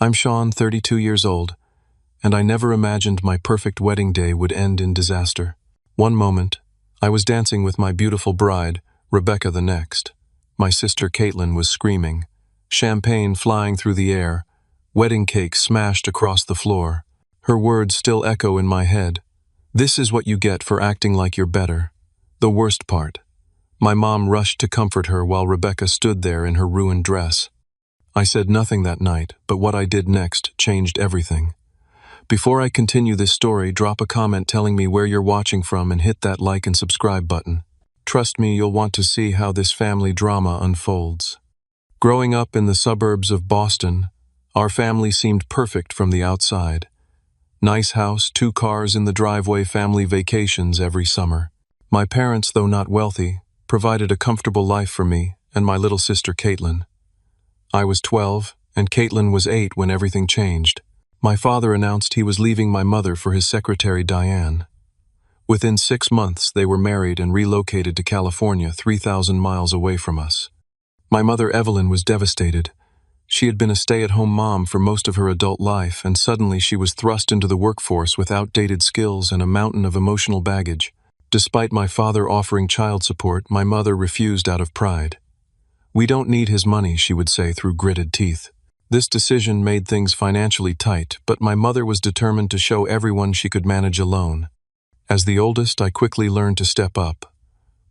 I'm Sean, 32 years old, and I never imagined my perfect wedding day would end in disaster. One moment, I was dancing with my beautiful bride, Rebecca the next. My sister Caitlin was screaming, champagne flying through the air, wedding cake smashed across the floor. Her words still echo in my head. This is what you get for acting like you're better. The worst part. My mom rushed to comfort her while Rebecca stood there in her ruined dress. I said nothing that night, but what I did next changed everything. Before I continue this story, drop a comment telling me where you're watching from and hit that like and subscribe button. Trust me, you'll want to see how this family drama unfolds. Growing up in the suburbs of Boston, our family seemed perfect from the outside. Nice house, 2 cars in the driveway, family vacations every summer. My parents, though not wealthy, provided a comfortable life for me and my little sister Caitlin. I was 12, and Caitlin was 8 when everything changed. My father announced he was leaving my mother for his secretary Diane. Within 6 months, they were married and relocated to California, 3,000 miles away from us. My mother Evelyn was devastated. She had been a stay-at-home mom for most of her adult life, and suddenly she was thrust into the workforce with outdated skills and a mountain of emotional baggage. Despite my father offering child support, my mother refused out of pride. "We don't need his money," she would say through gritted teeth. This decision made things financially tight, but my mother was determined to show everyone she could manage alone. As the oldest, I quickly learned to step up.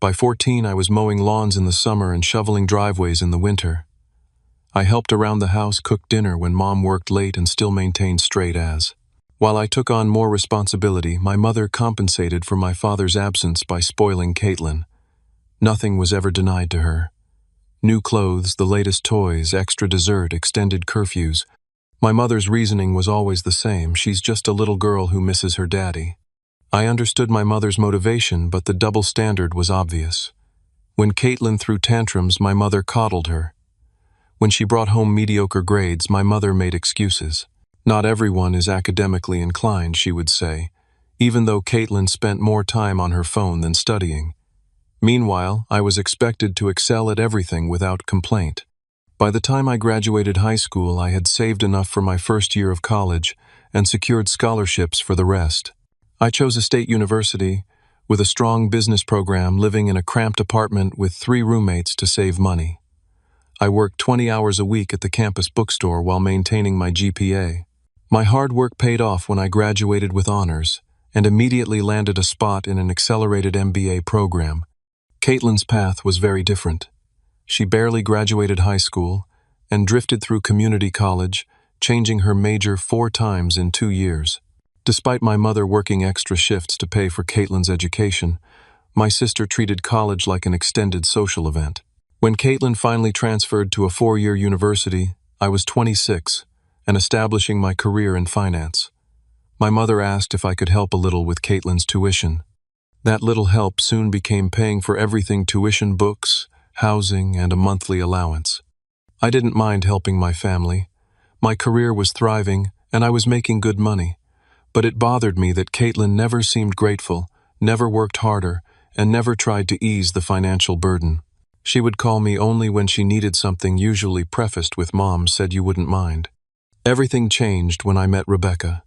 By 14, I was mowing lawns in the summer and shoveling driveways in the winter. I helped around the house, cook dinner when Mom worked late, and still maintained straight A's. While I took on more responsibility, my mother compensated for my father's absence by spoiling Caitlin. Nothing was ever denied to her. New clothes, the latest toys, extra dessert, extended curfews. My mother's reasoning was always the same: she's just a little girl who misses her daddy. I understood my mother's motivation, but the double standard was obvious. When Caitlin threw tantrums, my mother coddled her. When she brought home mediocre grades, my mother made excuses. "Not everyone is academically inclined," she would say, even though Caitlin spent more time on her phone than studying. Meanwhile, I was expected to excel at everything without complaint. By the time I graduated high school, I had saved enough for my first year of college and secured scholarships for the rest. I chose a state university with a strong business program, living in a cramped apartment with 3 roommates to save money. I worked 20 hours a week at the campus bookstore while maintaining my GPA. My hard work paid off when I graduated with honors and immediately landed a spot in an accelerated MBA program. Caitlin's path was very different. She barely graduated high school and drifted through community college, changing her major 4 times in 2 years. Despite my mother working extra shifts to pay for Caitlin's education, my sister treated college like an extended social event. When Caitlin finally transferred to a 4-year university, I was 26 and establishing my career in finance. My mother asked if I could help a little with Caitlin's tuition. That little help soon became paying for everything: tuition, books, housing, and a monthly allowance. I didn't mind helping my family. My career was thriving, and I was making good money. But it bothered me that Caitlin never seemed grateful, never worked harder, and never tried to ease the financial burden. She would call me only when she needed something, usually prefaced with "Mom said you wouldn't mind." Everything changed when I met Rebecca.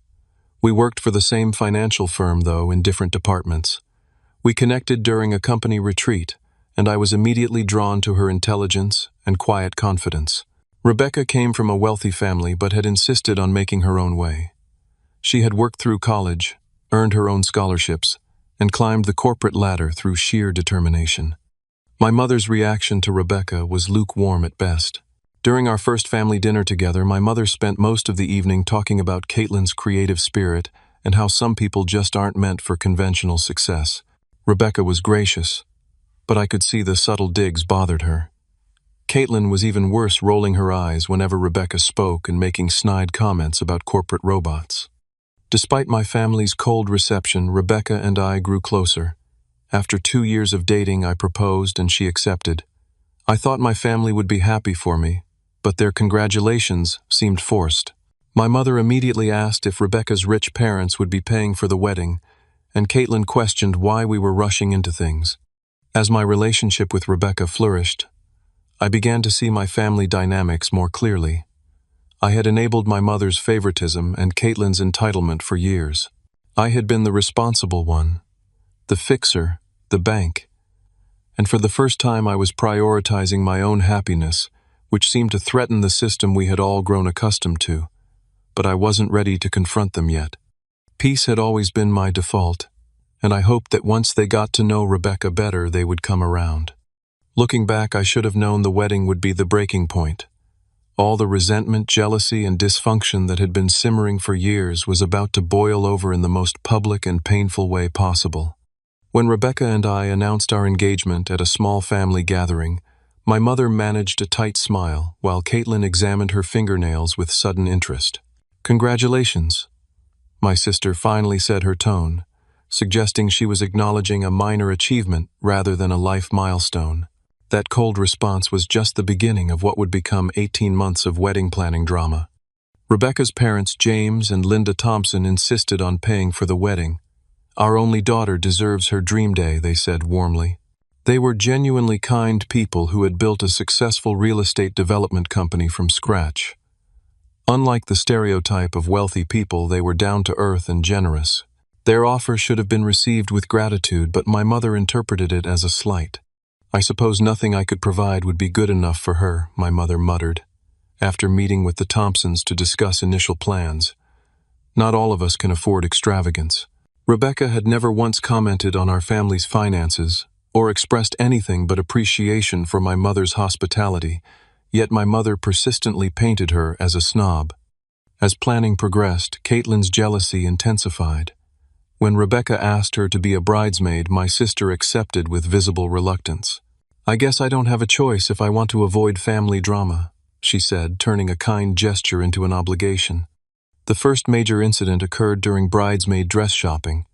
We worked for the same financial firm, though in different departments. We connected during a company retreat, and I was immediately drawn to her intelligence and quiet confidence. Rebecca came from a wealthy family but had insisted on making her own way. She had worked through college, earned her own scholarships, and climbed the corporate ladder through sheer determination. My mother's reaction to Rebecca was lukewarm at best. During our first family dinner together, my mother spent most of the evening talking about Caitlin's creative spirit and how some people just aren't meant for conventional success. Rebecca was gracious, but I could see the subtle digs bothered her. Caitlin was even worse, rolling her eyes whenever Rebecca spoke and making snide comments about corporate robots. Despite my family's cold reception, Rebecca and I grew closer. After 2 years of dating, I proposed and she accepted. I thought my family would be happy for me, but their congratulations seemed forced. My mother immediately asked if Rebecca's rich parents would be paying for the wedding, and Caitlin questioned why we were rushing into things. As my relationship with Rebecca flourished, I began to see my family dynamics more clearly. I had enabled my mother's favoritism and Caitlin's entitlement for years. I had been the responsible one, the fixer, the bank. And for the first time I was prioritizing my own happiness, which seemed to threaten the system we had all grown accustomed to. But I wasn't ready to confront them yet. Peace had always been my default, and I hoped that once they got to know Rebecca better, they would come around. Looking back, I should have known the wedding would be the breaking point. All the resentment, jealousy, and dysfunction that had been simmering for years was about to boil over in the most public and painful way possible. When Rebecca and I announced our engagement at a small family gathering, my mother managed a tight smile while Caitlin examined her fingernails with sudden interest. "Congratulations," my sister finally said, her tone suggesting she was acknowledging a minor achievement rather than a life milestone. That cold response was just the beginning of what would become 18 months of wedding planning drama. Rebecca's parents, James and Linda Thompson, insisted on paying for the wedding. "Our only daughter deserves her dream day," they said warmly. They were genuinely kind people who had built a successful real estate development company from scratch. Unlike the stereotype of wealthy people, they were down to earth and generous. Their offer should have been received with gratitude, but my mother interpreted it as a slight. "I suppose nothing I could provide would be good enough for her," my mother muttered, after meeting with the Thompsons to discuss initial plans. "Not all of us can afford extravagance." Rebecca had never once commented on our family's finances or expressed anything but appreciation for my mother's hospitality, yet my mother persistently painted her as a snob. As planning progressed, Caitlin's jealousy intensified. When Rebecca asked her to be a bridesmaid, my sister accepted with visible reluctance. "I guess I don't have a choice if I want to avoid family drama," she said, turning a kind gesture into an obligation. The first major incident occurred during bridesmaid dress shopping.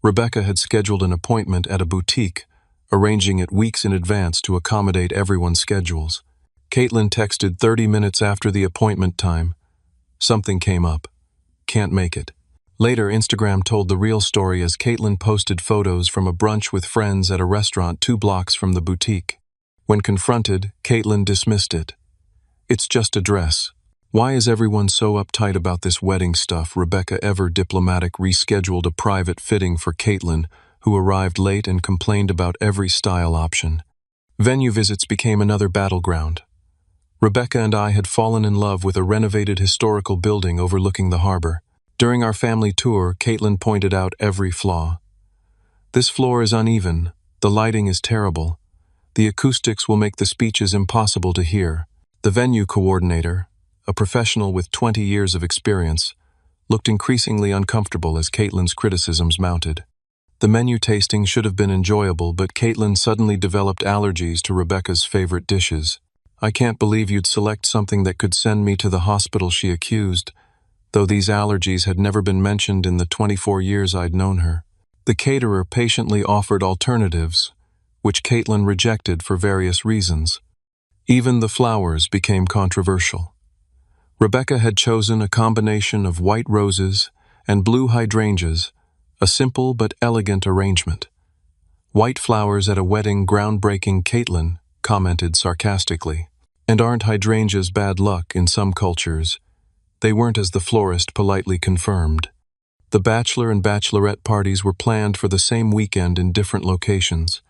Rebecca had scheduled an appointment at a boutique, arranging it weeks in advance to accommodate everyone's schedules. Caitlin texted 30 minutes after the appointment time, "Something came up. Can't make it." Later, Instagram told the real story as Caitlin posted photos from a brunch with friends at a restaurant 2 blocks from the boutique. When confronted, Caitlin dismissed it. "It's just a dress. Why is everyone so uptight about this wedding stuff?" Rebecca, ever diplomatic, rescheduled a private fitting for Caitlin, who arrived late and complained about every style option. Venue visits became another battleground. Rebecca and I had fallen in love with a renovated historical building overlooking the harbor. During our family tour, Caitlin pointed out every flaw. "This floor is uneven, the lighting is terrible, the acoustics will make the speeches impossible to hear." The venue coordinator, a professional with 20 years of experience, looked increasingly uncomfortable as Caitlin's criticisms mounted. The menu tasting should have been enjoyable, but Caitlin suddenly developed allergies to Rebecca's favorite dishes. "I can't believe you'd select something that could send me to the hospital," she accused, though these allergies had never been mentioned in the 24 years I'd known her. The caterer patiently offered alternatives, which Caitlin rejected for various reasons. Even the flowers became controversial. Rebecca had chosen a combination of white roses and blue hydrangeas, a simple but elegant arrangement. "White flowers at a wedding, groundbreaking," Caitlin commented sarcastically. "And aren't hydrangeas bad luck in some cultures?" They weren't, as the florist politely confirmed. The bachelor and bachelorette parties were planned for the same weekend in different locations.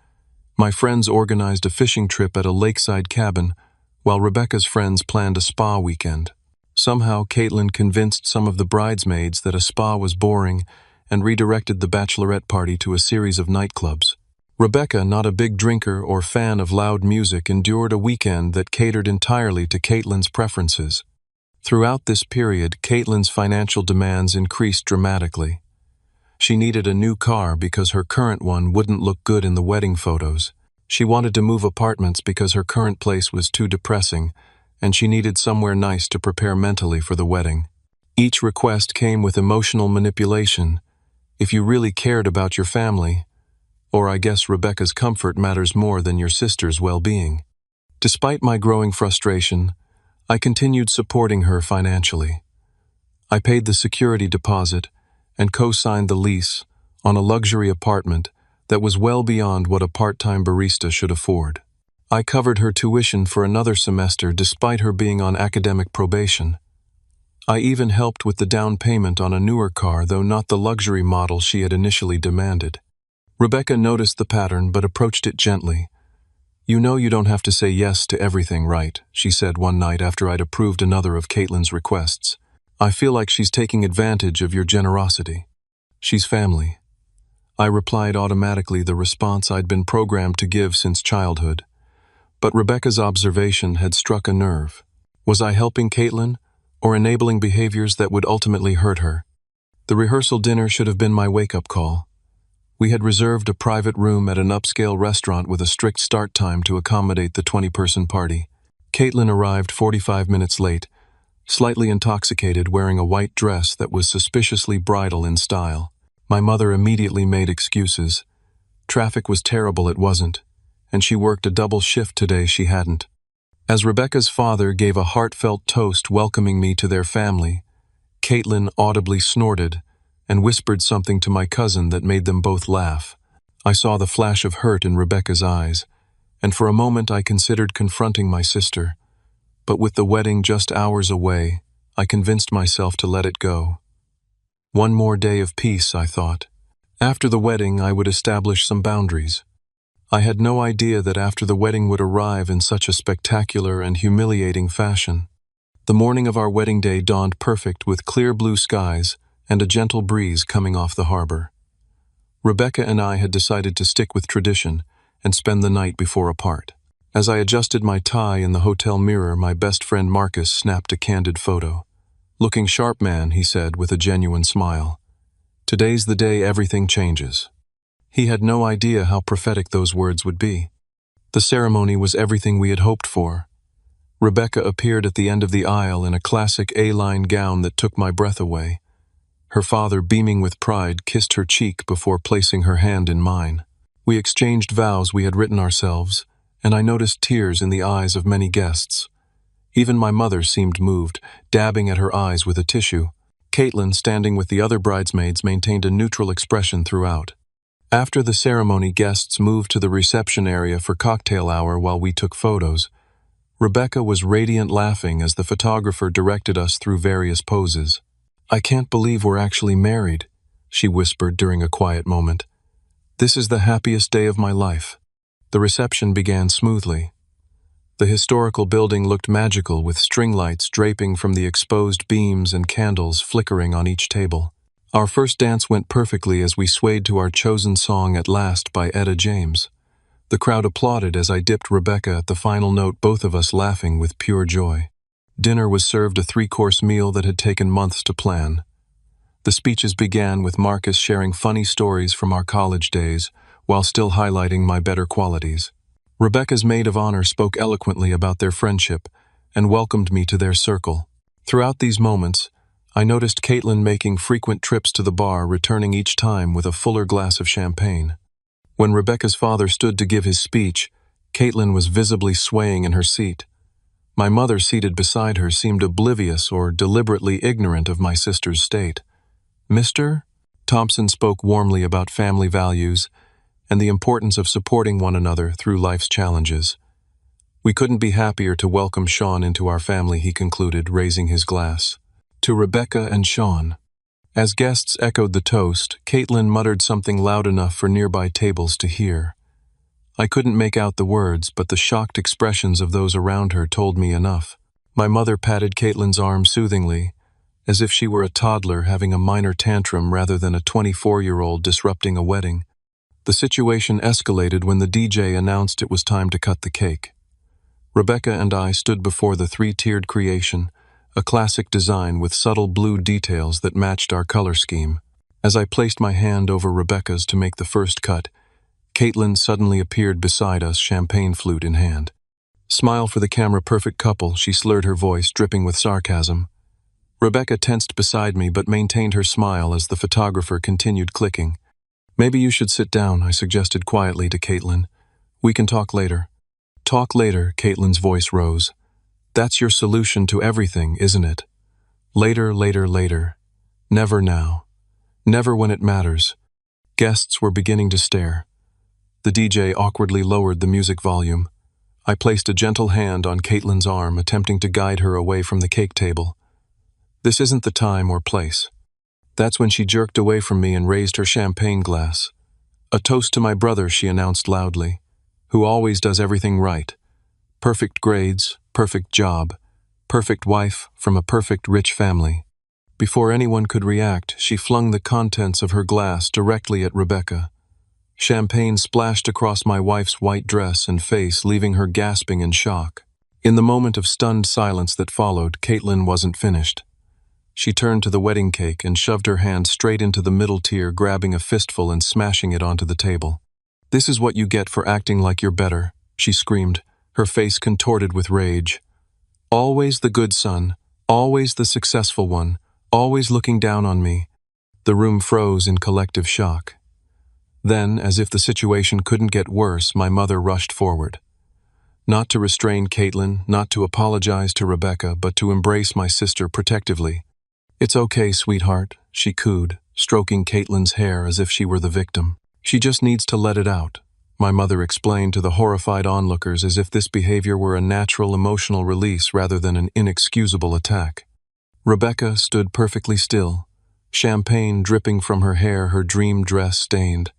My friends organized a fishing trip at a lakeside cabin, while Rebecca's friends planned a spa weekend. Somehow, Caitlin convinced some of the bridesmaids that a spa was boring and redirected the bachelorette party to a series of nightclubs. Rebecca, not a big drinker or fan of loud music, endured a weekend that catered entirely to Caitlin's preferences. Throughout this period, Caitlin's financial demands increased dramatically. She needed a new car because her current one wouldn't look good in the wedding photos. She wanted to move apartments because her current place was too depressing, and she needed somewhere nice to prepare mentally for the wedding. Each request came with emotional manipulation. If you really cared about your family, or I guess Rebecca's comfort matters more than your sister's well-being. Despite my growing frustration, I continued supporting her financially. I paid the security deposit and co-signed the lease on a luxury apartment that was well beyond what a part-time barista should afford. I covered her tuition for another semester despite her being on academic probation. I even helped with the down payment on a newer car, though not the luxury model she had initially demanded. Rebecca noticed the pattern but approached it gently. "You know you don't have to say yes to everything, right?" she said one night after I'd approved another of Caitlin's requests. "I feel like she's taking advantage of your generosity." "She's family." I replied automatically, the response I'd been programmed to give since childhood. But Rebecca's observation had struck a nerve. Was I helping Caitlin, or enabling behaviors that would ultimately hurt her? The rehearsal dinner should have been my wake-up call. We had reserved a private room at an upscale restaurant with a strict start time to accommodate the 20-person party. Caitlin arrived 45 minutes late, slightly intoxicated, wearing a white dress that was suspiciously bridal in style. My mother immediately made excuses. Traffic was terrible, it wasn't, and she worked a double shift today, she hadn't. As Rebecca's father gave a heartfelt toast welcoming me to their family, Caitlin audibly snorted and whispered something to my cousin that made them both laugh. I saw the flash of hurt in Rebecca's eyes, and for a moment I considered confronting my sister. But with the wedding just hours away, I convinced myself to let it go. One more day of peace, I thought. After the wedding, I would establish some boundaries. I had no idea that after the wedding would arrive in such a spectacular and humiliating fashion. The morning of our wedding day dawned perfect, with clear blue skies and a gentle breeze coming off the harbor. Rebecca and I had decided to stick with tradition and spend the night before apart. As I adjusted my tie in the hotel mirror, my best friend Marcus snapped a candid photo. "Looking sharp, man," he said with a genuine smile. "Today's the day everything changes." He had no idea how prophetic those words would be. The ceremony was everything we had hoped for. Rebecca appeared at the end of the aisle in a classic A-line gown that took my breath away. Her father, beaming with pride, kissed her cheek before placing her hand in mine. We exchanged vows we had written ourselves, and I noticed tears in the eyes of many guests. Even my mother seemed moved, dabbing at her eyes with a tissue. Caitlin, standing with the other bridesmaids, maintained a neutral expression throughout. After the ceremony, guests moved to the reception area for cocktail hour while we took photos. Rebecca was radiant, laughing as the photographer directed us through various poses. "I can't believe we're actually married," she whispered during a quiet moment. "This is the happiest day of my life." The reception began smoothly. The historical building looked magical, with string lights draping from the exposed beams and candles flickering on each table. Our first dance went perfectly as we swayed to our chosen song, "At Last" by Etta James. The crowd applauded as I dipped Rebecca at the final note, both of us laughing with pure joy. Dinner was served, a 3-course meal that had taken months to plan. The speeches began with Marcus sharing funny stories from our college days, while still highlighting my better qualities. Rebecca's maid of honor spoke eloquently about their friendship and welcomed me to their circle. Throughout these moments, I noticed Caitlin making frequent trips to the bar, returning each time with a fuller glass of champagne. When Rebecca's father stood to give his speech, Caitlin was visibly swaying in her seat. My mother, seated beside her, seemed oblivious or deliberately ignorant of my sister's state. "Mr. Thompson spoke warmly about family values and the importance of supporting one another through life's challenges. "We couldn't be happier to welcome Sean into our family," he concluded, raising his glass. "To Rebecca and Sean." As guests echoed the toast, Caitlin muttered something loud enough for nearby tables to hear. I couldn't make out the words, but the shocked expressions of those around her told me enough. My mother patted Caitlin's arm soothingly, as if she were a toddler having a minor tantrum rather than a 24-year-old disrupting a wedding. The situation escalated when the DJ announced it was time to cut the cake. Rebecca and I stood before the 3-tiered creation, a classic design with subtle blue details that matched our color scheme. As I placed my hand over Rebecca's to make the first cut, Caitlin suddenly appeared beside us, champagne flute in hand. "Smile for the camera, perfect couple," she slurred, her voice dripping with sarcasm. Rebecca tensed beside me but maintained her smile as the photographer continued clicking. "Maybe you should sit down," I suggested quietly to Caitlin. "We can talk later." "Talk later," Caitlin's voice rose. "That's your solution to everything, isn't it? Later, later, later. Never now. Never when it matters." Guests were beginning to stare. The DJ awkwardly lowered the music volume. I placed a gentle hand on Caitlin's arm, attempting to guide her away from the cake table. This isn't the time or place. That's when she jerked away from me and raised her champagne glass. A toast to my brother, she announced loudly, who always does everything right. Perfect grades, perfect job, perfect wife from a perfect rich family. Before anyone could react, she flung the contents of her glass directly at Rebecca. Champagne splashed across my wife's white dress and face, leaving her gasping in shock. In the moment of stunned silence that followed, Caitlin wasn't finished. She turned to the wedding cake and shoved her hand straight into the middle tier, grabbing a fistful and smashing it onto the table. "This is what you get for acting like you're better," she screamed, her face contorted with rage. "Always the good son, always the successful one, always looking down on me." The room froze in collective shock. Then, as if the situation couldn't get worse, my mother rushed forward. Not to restrain Caitlin, not to apologize to Rebecca, but to embrace my sister protectively. "It's okay, sweetheart," she cooed, stroking Caitlin's hair as if she were the victim. "She just needs to let it out," my mother explained to the horrified onlookers, as if this behavior were a natural emotional release rather than an inexcusable attack. Rebecca stood perfectly still, champagne dripping from her hair, her dream dress stained.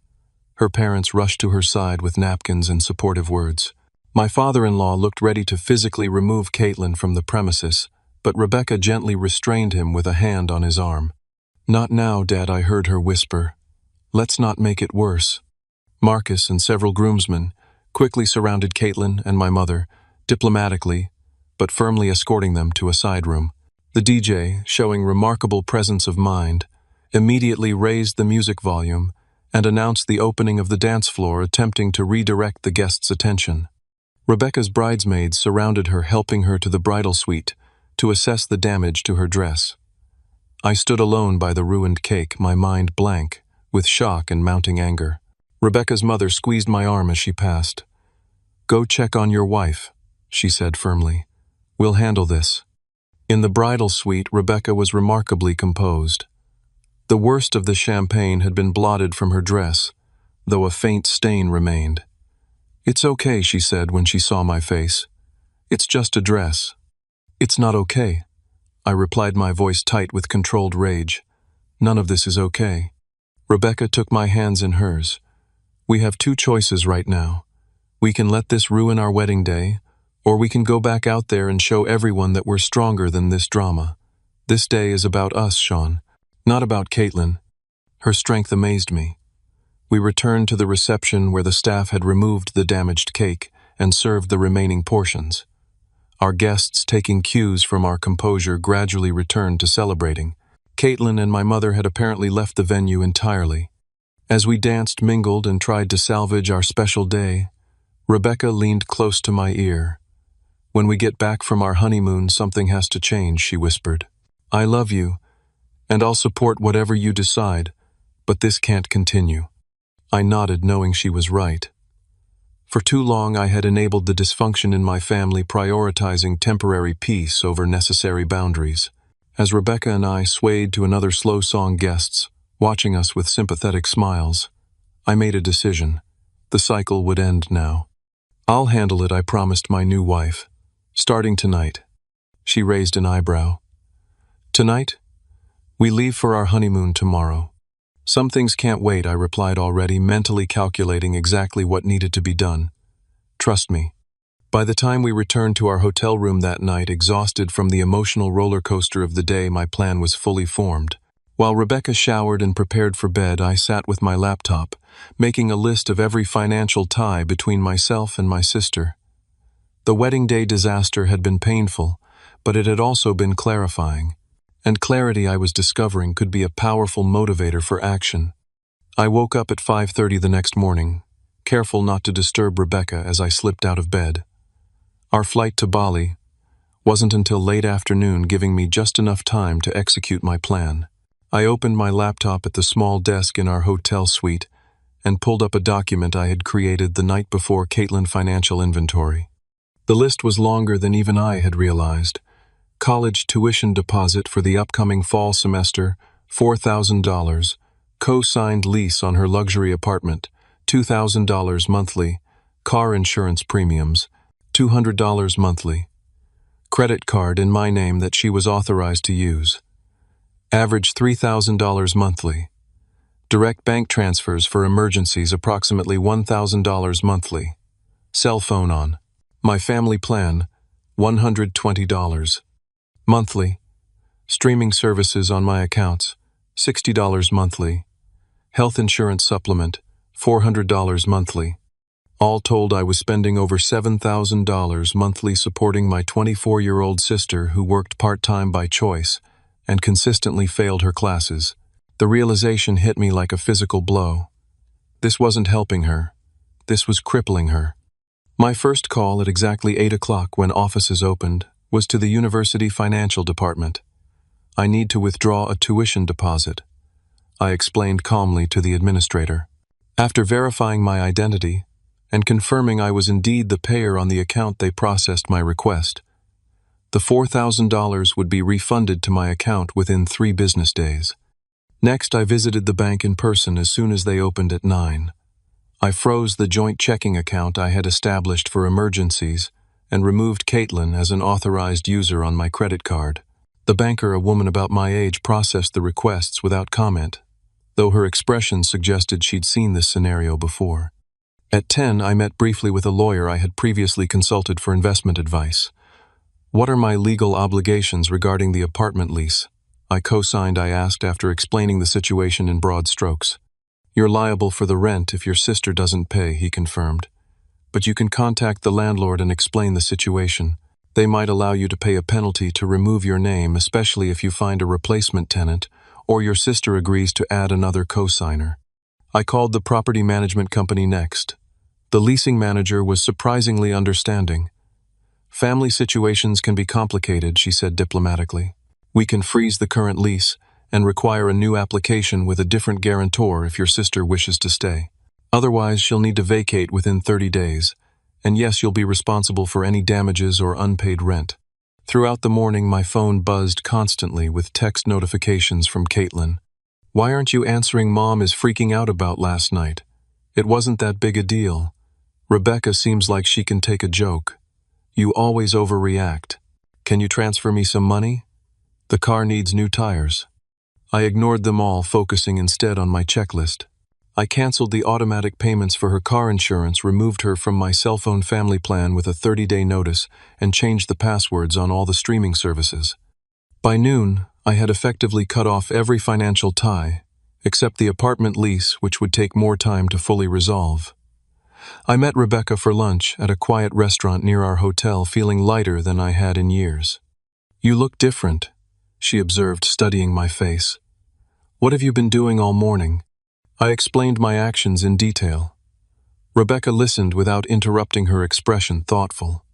Her parents rushed to her side with napkins and supportive words. My father-in-law looked ready to physically remove Caitlin from the premises, but Rebecca gently restrained him with a hand on his arm. "Not now, Dad," I heard her whisper. "Let's not make it worse." Marcus and several groomsmen quickly surrounded Caitlin and my mother, diplomatically, but firmly escorting them to a side room. The DJ, showing remarkable presence of mind, immediately raised the music volume and announced the opening of the dance floor, attempting to redirect the guests' attention. Rebecca's bridesmaids surrounded her, helping her to the bridal suite to assess the damage to her dress. I stood alone by the ruined cake, my mind blank, with shock and mounting anger. Rebecca's mother squeezed my arm as she passed. "Go check on your wife," she said firmly. "We'll handle this." In the bridal suite, Rebecca was remarkably composed. The worst of the champagne had been blotted from her dress, though a faint stain remained. "It's okay," she said when she saw my face. "It's just a dress." "It's not okay," I replied, my voice tight with controlled rage. "None of this is okay." Rebecca took my hands in hers. "We have two choices right now. We can let this ruin our wedding day, or we can go back out there and show everyone that we're stronger than this drama. This day is about us, Sean, not about Caitlin." Her strength amazed me. We returned to the reception where the staff had removed the damaged cake and served the remaining portions. Our guests, taking cues from our composure, gradually returned to celebrating. Caitlin and my mother had apparently left the venue entirely. As we danced, mingled, and tried to salvage our special day, Rebecca leaned close to my ear. "When we get back from our honeymoon, something has to change," she whispered. "I love you, and I'll support whatever you decide, but this can't continue." I nodded, knowing she was right. For too long I had enabled the dysfunction in my family, prioritizing temporary peace over necessary boundaries. As Rebecca and I swayed to another slow song, guests, watching us with sympathetic smiles, I made a decision. The cycle would end now. "I'll handle it," I promised my new wife. "Starting tonight." She raised an eyebrow. "Tonight? We leave for our honeymoon tomorrow." "Some things can't wait," I replied, already mentally calculating exactly what needed to be done. "Trust me." By the time we returned to our hotel room that night, exhausted from the emotional roller coaster of the day, my plan was fully formed. While Rebecca showered and prepared for bed, I sat with my laptop, making a list of every financial tie between myself and my sister. The wedding day disaster had been painful, but it had also been clarifying. And clarity, I was discovering, could be a powerful motivator for action. I woke up at 5:30 the next morning, careful not to disturb Rebecca as I slipped out of bed. Our flight to Bali wasn't until late afternoon, giving me just enough time to execute my plan. I opened my laptop at the small desk in our hotel suite and pulled up a document I had created the night before: Caitlin financial inventory. The list was longer than even I had realized. College tuition deposit for the upcoming fall semester, $4,000. Co-signed lease on her luxury apartment, $2,000 monthly. Car insurance premiums, $200 monthly. Credit card in my name that she was authorized to use. Average $3,000 monthly. Direct bank transfers for emergencies approximately $1,000 monthly. Cell phone on. My family plan, $120. Monthly. Streaming services on my accounts, $60 monthly. Health insurance supplement, $400 monthly. All told, I was spending over $7,000 monthly supporting my 24-year-old sister who worked part-time by choice and consistently failed her classes. The realization hit me like a physical blow. This wasn't helping her. This was crippling her. My first call at exactly 8 o'clock when offices opened was to the university financial department. I need to withdraw a tuition deposit, I explained calmly to the administrator. After verifying my identity and confirming I was indeed the payer on the account, they processed my request. The $4,000 would be refunded to my account within 3 business days. Next, I visited the bank in person as soon as they opened at 9. I froze the joint checking account I had established for emergencies and removed Caitlin as an authorized user on my credit card. The banker, a woman about my age, processed the requests without comment, though her expression suggested she'd seen this scenario before. At 10, I met briefly with a lawyer I had previously consulted for investment advice. What are my legal obligations regarding the apartment lease? I co-signed, I asked after explaining the situation in broad strokes. You're liable for the rent if your sister doesn't pay, he confirmed. But you can contact the landlord and explain the situation. They might allow you to pay a penalty to remove your name, especially if you find a replacement tenant, or your sister agrees to add another co-signer. I called the property management company next. The leasing manager was surprisingly understanding. Family situations can be complicated, she said diplomatically. We can freeze the current lease and require a new application with a different guarantor if your sister wishes to stay. Otherwise, she'll need to vacate within 30 days. And yes, you'll be responsible for any damages or unpaid rent. Throughout the morning, my phone buzzed constantly with text notifications from Caitlin. Why aren't you answering? Mom is freaking out about last night. It wasn't that big a deal. Rebecca seems like she can take a joke. You always overreact. Can you transfer me some money? The car needs new tires. I ignored them all, focusing instead on my checklist. I canceled the automatic payments for her car insurance, removed her from my cell phone family plan with a 30-day notice, and changed the passwords on all the streaming services. By noon, I had effectively cut off every financial tie, except the apartment lease, which would take more time to fully resolve. I met Rebecca for lunch at a quiet restaurant near our hotel, feeling lighter than I had in years. You look different, she observed, studying my face. What have you been doing all morning? I explained my actions in detail. Rebecca listened without interrupting, her expression thoughtful.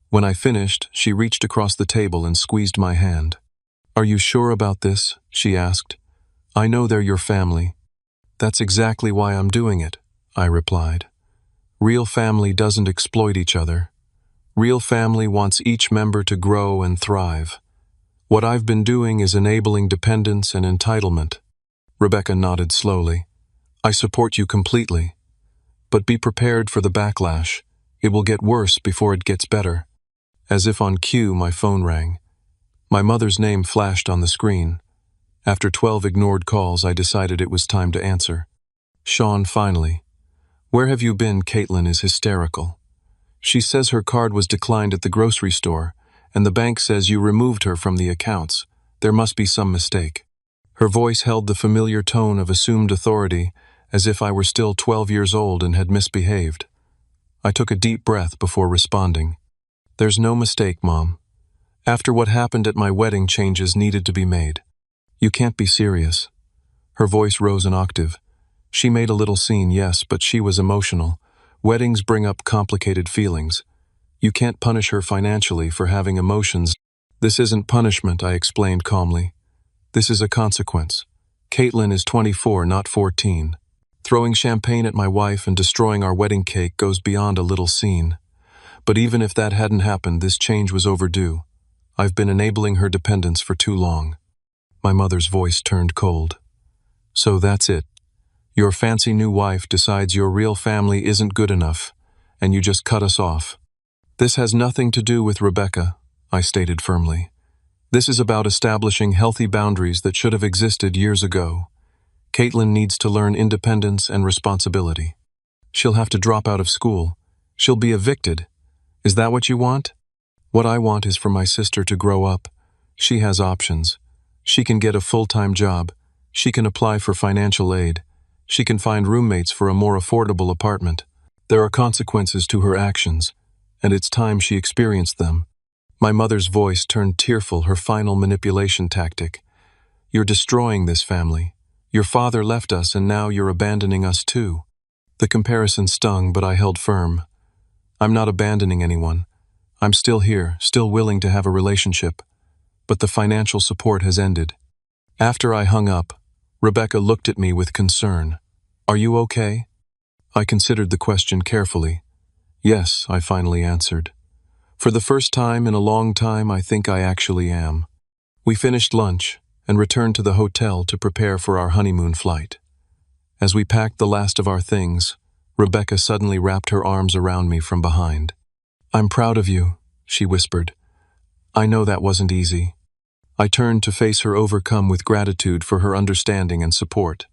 When I finished, she reached across the table and squeezed my hand. Are you sure about this? She asked. I know they're your family. That's exactly why I'm doing it, I replied. Real family doesn't exploit each other. Real family wants each member to grow and thrive. What I've been doing is enabling dependence and entitlement. Rebecca nodded slowly. I support you completely. But be prepared for the backlash. It will get worse before it gets better. As if on cue, my phone rang. My mother's name flashed on the screen. After 12 ignored calls, I decided it was time to answer. Sean, finally. Where have you been? Caitlin is hysterical. She says her card was declined at the grocery store, and the bank says you removed her from the accounts. There must be some mistake. Her voice held the familiar tone of assumed authority, as if I were still 12 years old and had misbehaved. I took a deep breath before responding. There's no mistake, Mom. After what happened at my wedding, changes needed to be made. You can't be serious. Her voice rose an octave. She made a little scene, yes, but she was emotional. Weddings bring up complicated feelings. You can't punish her financially for having emotions. This isn't punishment, I explained calmly. This is a consequence. Caitlin is 24, not 14. Throwing champagne at my wife and destroying our wedding cake goes beyond a little scene. But even if that hadn't happened, this change was overdue. I've been enabling her dependence for too long. My mother's voice turned cold. So that's it. Your fancy new wife decides your real family isn't good enough, and you just cut us off. This has nothing to do with Rebecca, I stated firmly. This is about establishing healthy boundaries that should have existed years ago. Caitlin needs to learn independence and responsibility. She'll have to drop out of school. She'll be evicted. Is that what you want? What I want is for my sister to grow up. She has options. She can get a full-time job. She can apply for financial aid. She can find roommates for a more affordable apartment. There are consequences to her actions, and it's time she experienced them. My mother's voice turned tearful, her final manipulation tactic. You're destroying this family. Your father left us, and now you're abandoning us too. The comparison stung, but I held firm. I'm not abandoning anyone. I'm still here, still willing to have a relationship. But the financial support has ended. After I hung up, Rebecca looked at me with concern. Are you okay? I considered the question carefully. Yes, I finally answered. For the first time in a long time, I think I actually am. We finished lunch and returned to the hotel to prepare for our honeymoon flight. As we packed the last of our things, Rebecca suddenly wrapped her arms around me from behind. I'm proud of you, she whispered. I know that wasn't easy. I turned to face her, overcome with gratitude for her understanding and support.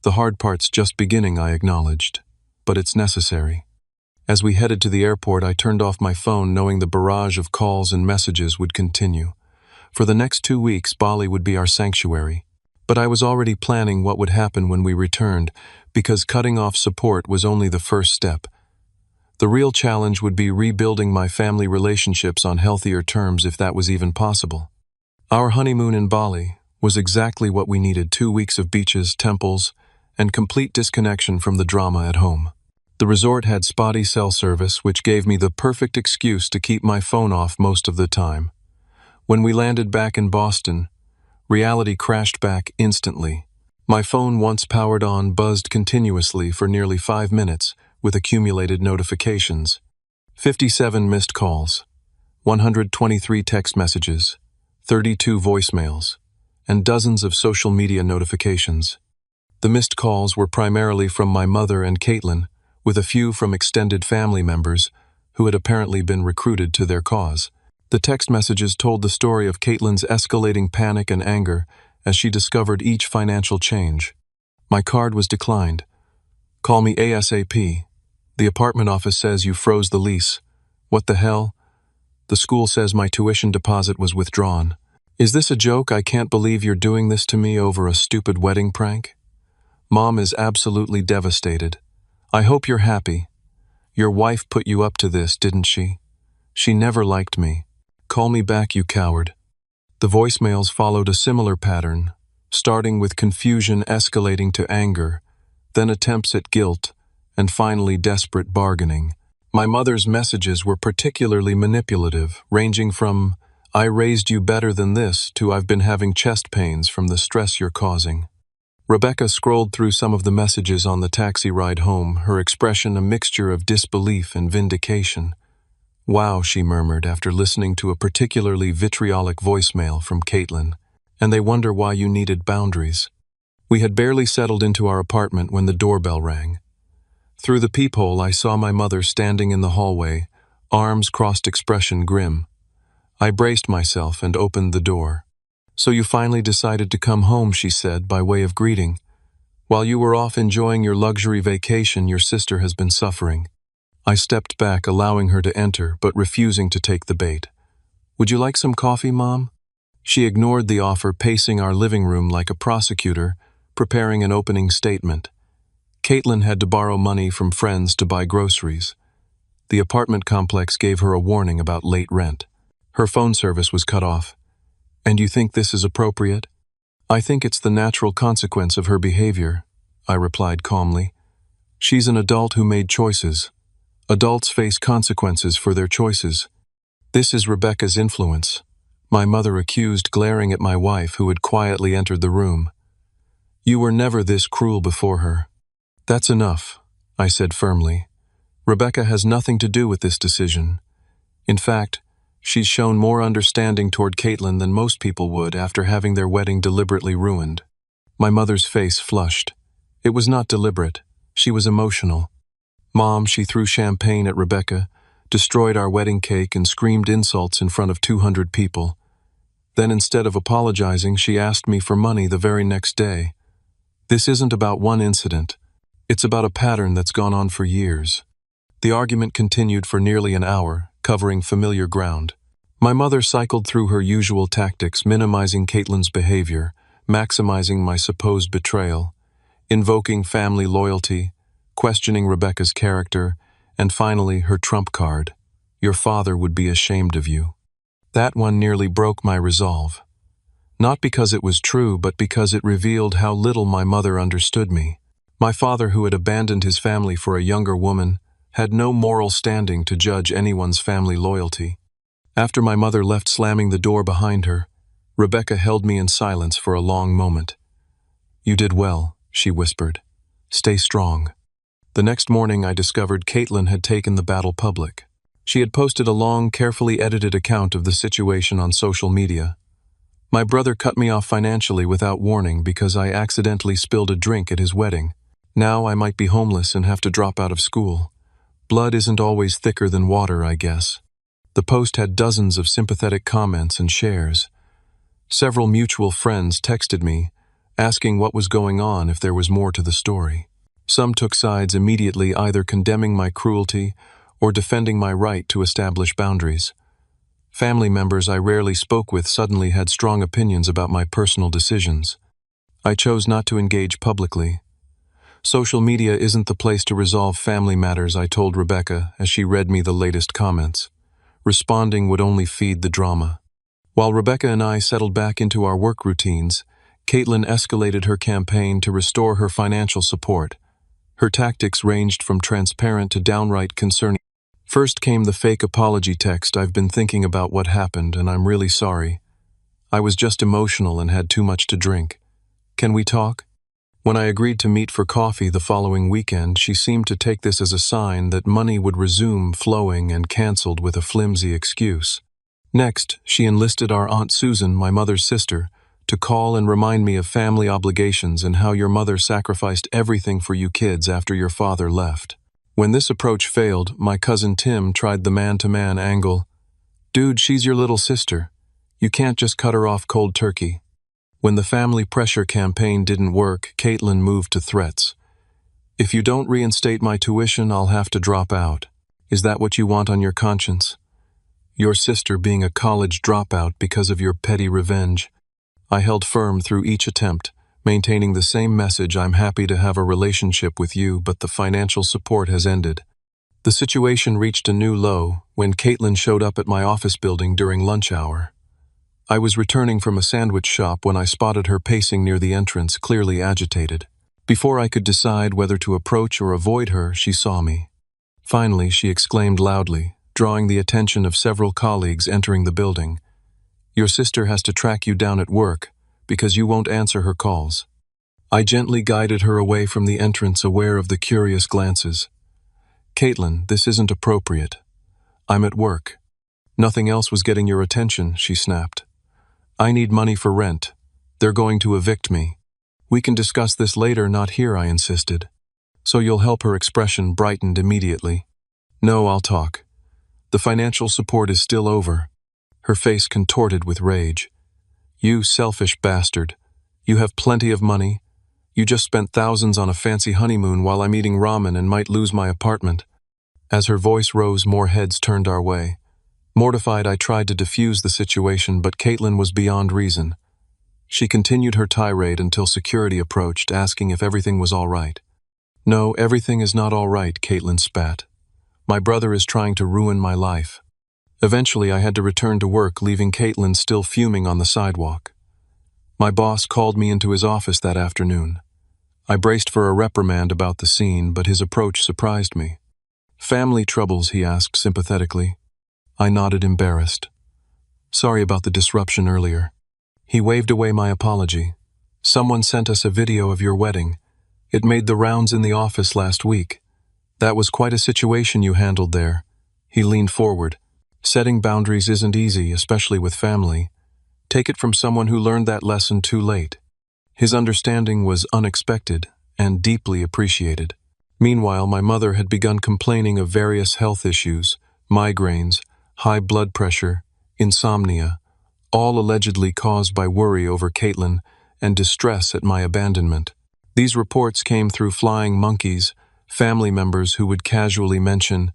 The hard part's just beginning, I acknowledged, but it's necessary. As we headed to the airport, I turned off my phone, knowing the barrage of calls and messages would continue. For the next 2 weeks, Bali would be our sanctuary. But I was already planning what would happen when we returned, because cutting off support was only the first step. The real challenge would be rebuilding my family relationships on healthier terms, if that was even possible. Our honeymoon in Bali was exactly what we needed: 2 weeks of beaches, temples, and complete disconnection from the drama at home. The resort had spotty cell service, which gave me the perfect excuse to keep my phone off most of the time. When we landed back in Boston, reality crashed back instantly. My phone, once powered on, buzzed continuously for nearly 5 minutes with accumulated notifications. 57 missed calls, 123 text messages, 32 voicemails, and dozens of social media notifications. The missed calls were primarily from my mother and Caitlin, with a few from extended family members who had apparently been recruited to their cause. The text messages told the story of Caitlin's escalating panic and anger as she discovered each financial change. My card was declined. Call me ASAP. The apartment office says you froze the lease. What the hell? The school says my tuition deposit was withdrawn. Is this a joke? I can't believe you're doing this to me over a stupid wedding prank. Mom is absolutely devastated. I hope you're happy. Your wife put you up to this, didn't she? She never liked me. Call me back, you coward. The voicemails followed a similar pattern, starting with confusion, escalating to anger, then attempts at guilt, and finally desperate bargaining. My mother's messages were particularly manipulative, ranging from, "I raised you better than this," to "I've been having chest pains from the stress you're causing." Rebecca scrolled through some of the messages on the taxi ride home, her expression a mixture of disbelief and vindication. "Wow," she murmured after listening to a particularly vitriolic voicemail from Caitlin. "And they wonder why you needed boundaries." We had barely settled into our apartment when the doorbell rang. Through the peephole, I saw my mother standing in the hallway, arms crossed, expression grim. I braced myself and opened the door. "So you finally decided to come home," she said, by way of greeting. "While you were off enjoying your luxury vacation, your sister has been suffering." I stepped back, allowing her to enter, but refusing to take the bait. "Would you like some coffee, Mom?" She ignored the offer, pacing our living room like a prosecutor, preparing an opening statement. Caitlin had to borrow money from friends to buy groceries. The apartment complex gave her a warning about late rent. Her phone service was cut off. "And you think this is appropriate?" "I think it's the natural consequence of her behavior," I replied calmly. "She's an adult who made choices. Adults face consequences for their choices. This is Rebecca's influence," my mother accused, glaring at my wife, who had quietly entered the room. "You were never this cruel before her." "That's enough," I said firmly. "Rebecca has nothing to do with this decision. In fact, she's shown more understanding toward Caitlin than most people would after having their wedding deliberately ruined." My mother's face flushed. It was not deliberate. She was emotional. "Mom," she threw champagne at Rebecca, destroyed our wedding cake, and screamed insults in front of 200 people. Then instead of apologizing, she asked me for money the very next day. This isn't about one incident. It's about a pattern that's gone on for years. The argument continued for nearly an hour, covering familiar ground. My mother cycled through her usual tactics, minimizing Caitlin's behavior, maximizing my supposed betrayal, invoking family loyalty, questioning Rebecca's character, and finally her trump card. Your father would be ashamed of you. That one nearly broke my resolve. Not because it was true, but because it revealed how little my mother understood me. My father, who had abandoned his family for a younger woman, had no moral standing to judge anyone's family loyalty. After my mother left, slamming the door behind her, Rebecca held me in silence for a long moment. You did well, she whispered. Stay strong. The next morning I discovered Caitlin had taken the battle public. She had posted a long, carefully edited account of the situation on social media. My brother cut me off financially without warning because I accidentally spilled a drink at his wedding. Now I might be homeless and have to drop out of school. Blood isn't always thicker than water, I guess. The post had dozens of sympathetic comments and shares. Several mutual friends texted me, asking what was going on, if there was more to the story. Some took sides immediately, either condemning my cruelty or defending my right to establish boundaries. Family members I rarely spoke with suddenly had strong opinions about my personal decisions. I chose not to engage publicly. Social media isn't the place to resolve family matters, I told Rebecca as she read me the latest comments. Responding would only feed the drama. While Rebecca and I settled back into our work routines, Caitlin escalated her campaign to restore her financial support. Her tactics ranged from transparent to downright concerning. First came the fake apology text. I've been thinking about what happened and I'm really sorry. I was just emotional and had too much to drink. Can we talk? When I agreed to meet for coffee the following weekend, she seemed to take this as a sign that money would resume flowing and canceled with a flimsy excuse. Next, she enlisted our Aunt Susan, my mother's sister, to call and remind me of family obligations and how your mother sacrificed everything for you kids after your father left. When this approach failed, my cousin Tim tried the man-to-man angle. Dude, she's your little sister. You can't just cut her off cold turkey. When the family pressure campaign didn't work, Caitlin moved to threats. If you don't reinstate my tuition, I'll have to drop out. Is that what you want on your conscience? Your sister being a college dropout because of your petty revenge. I held firm through each attempt, maintaining the same message: I'm happy to have a relationship with you, but the financial support has ended. The situation reached a new low when Caitlin showed up at my office building during lunch hour. I was returning from a sandwich shop when I spotted her pacing near the entrance, clearly agitated. Before I could decide whether to approach or avoid her, she saw me. Finally, she exclaimed loudly, drawing the attention of several colleagues entering the building. Your sister has to track you down at work because you won't answer her calls. I gently guided her away from the entrance, aware of the curious glances. Caitlin, this isn't appropriate. I'm at work. Nothing else was getting your attention, she snapped. I need money for rent. They're going to evict me. We can discuss this later, not here, I insisted. So you'll help? Her expression brightened immediately. No, I'll talk. The financial support is still over. Her face contorted with rage. You selfish bastard. You have plenty of money. You just spent thousands on a fancy honeymoon while I'm eating ramen and might lose my apartment. As her voice rose, more heads turned our way. Mortified, I tried to defuse the situation, but Caitlin was beyond reason. She continued her tirade until security approached, asking if everything was all right. No, everything is not all right, Caitlin spat. My brother is trying to ruin my life. Eventually, I had to return to work, leaving Caitlin still fuming on the sidewalk. My boss called me into his office that afternoon. I braced for a reprimand about the scene, but his approach surprised me. Family troubles, he asked sympathetically. I nodded, embarrassed. Sorry about the disruption earlier. He waved away my apology. Someone sent us a video of your wedding. It made the rounds in the office last week. That was quite a situation you handled there. He leaned forward. Setting boundaries isn't easy, especially with family. Take it from someone who learned that lesson too late. His understanding was unexpected and deeply appreciated. Meanwhile, my mother had begun complaining of various health issues, migraines, high blood pressure, insomnia, all allegedly caused by worry over Caitlin and distress at my abandonment. These reports came through flying monkeys, family members who would casually mention,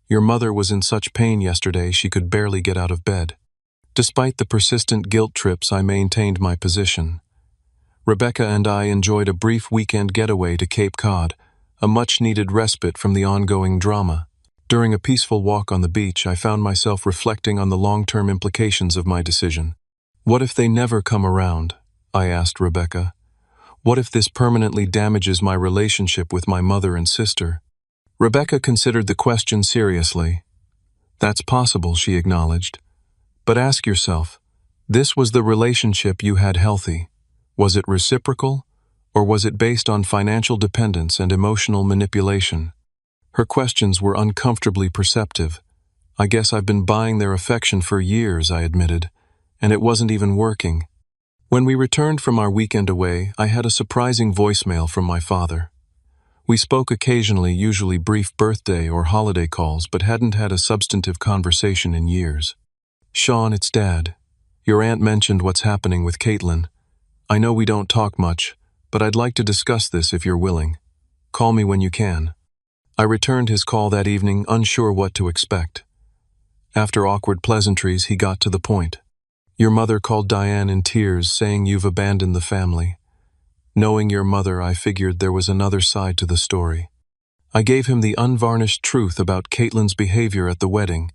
"Your mother was in such pain yesterday she could barely get out of bed." Despite the persistent guilt trips, I maintained my position. Rebecca and I enjoyed a brief weekend getaway to Cape Cod, a much-needed respite from the ongoing drama. During a peaceful walk on the beach, I found myself reflecting on the long-term implications of my decision. What if they never come around? I asked Rebecca. What if this permanently damages my relationship with my mother and sister? Rebecca considered the question seriously. That's possible, she acknowledged. But ask yourself, this was the relationship you had healthy. Was it reciprocal, or was it based on financial dependence and emotional manipulation? Her questions were uncomfortably perceptive. I guess I've been buying their affection for years, I admitted, and it wasn't even working. When we returned from our weekend away, I had a surprising voicemail from my father. We spoke occasionally, usually brief birthday or holiday calls, but hadn't had a substantive conversation in years. "Sean, it's Dad. Your aunt mentioned what's happening with Caitlin. I know we don't talk much, but I'd like to discuss this if you're willing. Call me when you can." I returned his call that evening, unsure what to expect. After awkward pleasantries, he got to the point. "Your mother called Diane in tears, saying you've abandoned the family." Knowing your mother, I figured there was another side to the story. I gave him the unvarnished truth about Caitlin's behavior at the wedding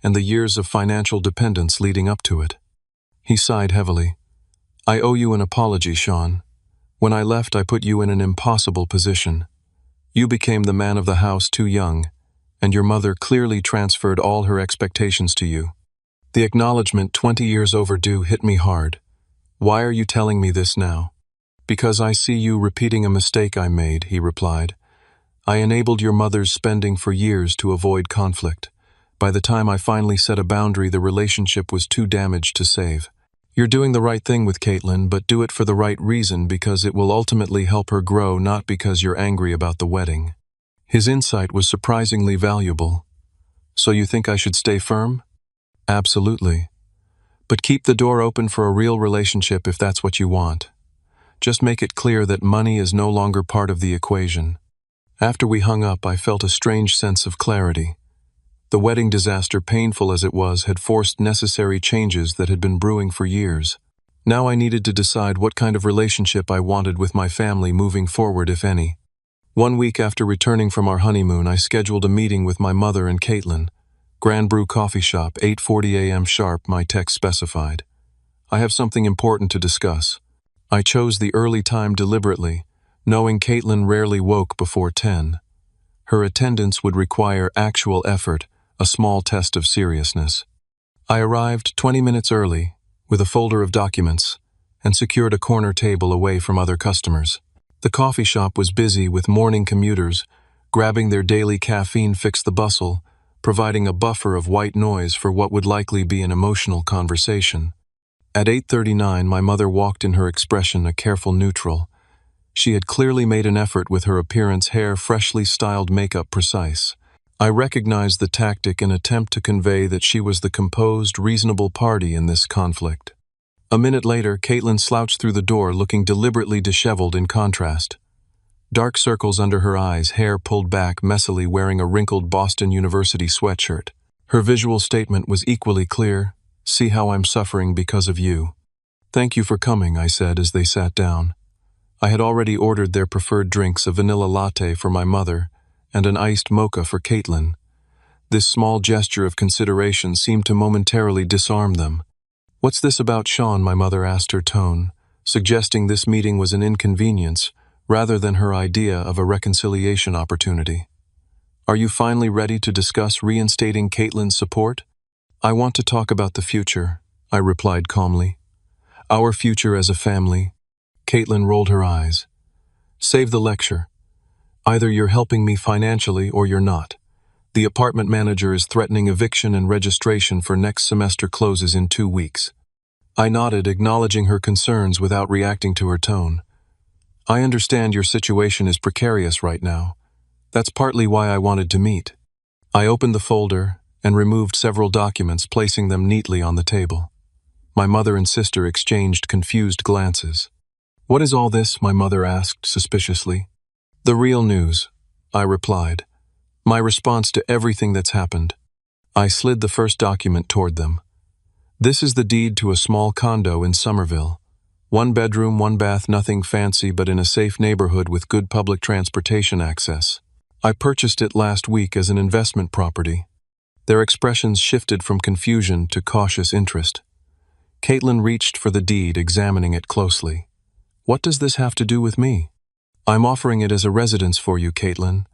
and the years of financial dependence leading up to it. He sighed heavily. "I owe you an apology, Sean. When I left, I put you in an impossible position. You became the man of the house too young, and your mother clearly transferred all her expectations to you." The acknowledgement, 20 years overdue, hit me hard. "Why are you telling me this now?" "Because I see you repeating a mistake I made," he replied. "I enabled your mother's spending for years to avoid conflict. By the time I finally set a boundary, the relationship was too damaged to save. You're doing the right thing with Caitlin, but do it for the right reason, because it will ultimately help her grow, not because you're angry about the wedding." His insight was surprisingly valuable. "So you think I should stay firm?" "Absolutely. But keep the door open for a real relationship if that's what you want. Just make it clear that money is no longer part of the equation." After we hung up, I felt a strange sense of clarity. The wedding disaster, painful as it was, had forced necessary changes that had been brewing for years. Now I needed to decide what kind of relationship I wanted with my family moving forward, if any. 1 week after returning from our honeymoon, I scheduled a meeting with my mother and Caitlin. Grand Brew Coffee Shop, 8:40 a.m. sharp, my text specified. "I have something important to discuss." I chose the early time deliberately, knowing Caitlin rarely woke before 10. Her attendance would require actual effort, a small test of seriousness. I arrived 20 minutes early, with a folder of documents, and secured a corner table away from other customers. The coffee shop was busy with morning commuters, grabbing their daily caffeine fixed the bustle, providing a buffer of white noise for what would likely be an emotional conversation. At 8:39, my mother walked in, her expression a careful neutral. She had clearly made an effort with her appearance, hair freshly styled, makeup precise. I recognized the tactic, an attempt to convey that she was the composed, reasonable party in this conflict. A minute later, Caitlin slouched through the door, looking deliberately disheveled in contrast. Dark circles under her eyes, hair pulled back messily, wearing a wrinkled Boston University sweatshirt. Her visual statement was equally clear: "See how I'm suffering because of you." "Thank you for coming," I said as they sat down. I had already ordered their preferred drinks, a vanilla latte for my mother and an iced mocha for Caitlin. This small gesture of consideration seemed to momentarily disarm them. "What's this about Sean?" my mother asked, her tone suggesting this meeting was an inconvenience rather than her idea of a reconciliation opportunity. "Are you finally ready to discuss reinstating Caitlin's support?" "I want to talk about the future," I replied calmly. "Our future as a family." Caitlin rolled her eyes. "Save the lecture. Either you're helping me financially or you're not. The apartment manager is threatening eviction, and registration for next semester closes in 2 weeks. I nodded, acknowledging her concerns without reacting to her tone. "I understand your situation is precarious right now. That's partly why I wanted to meet." I opened the folder and removed several documents, placing them neatly on the table. My mother and sister exchanged confused glances. "What is all this?" my mother asked suspiciously. "The real news," I replied. "My response to everything that's happened." I slid the first document toward them. "This is the deed to a small condo in Somerville. 1 bedroom, 1 bath, nothing fancy, but in a safe neighborhood with good public transportation access. I purchased it last week as an investment property." Their expressions shifted from confusion to cautious interest. Caitlin reached for the deed, examining it closely. "What does this have to do with me?" "I'm offering it as a residence for you, Caitlin.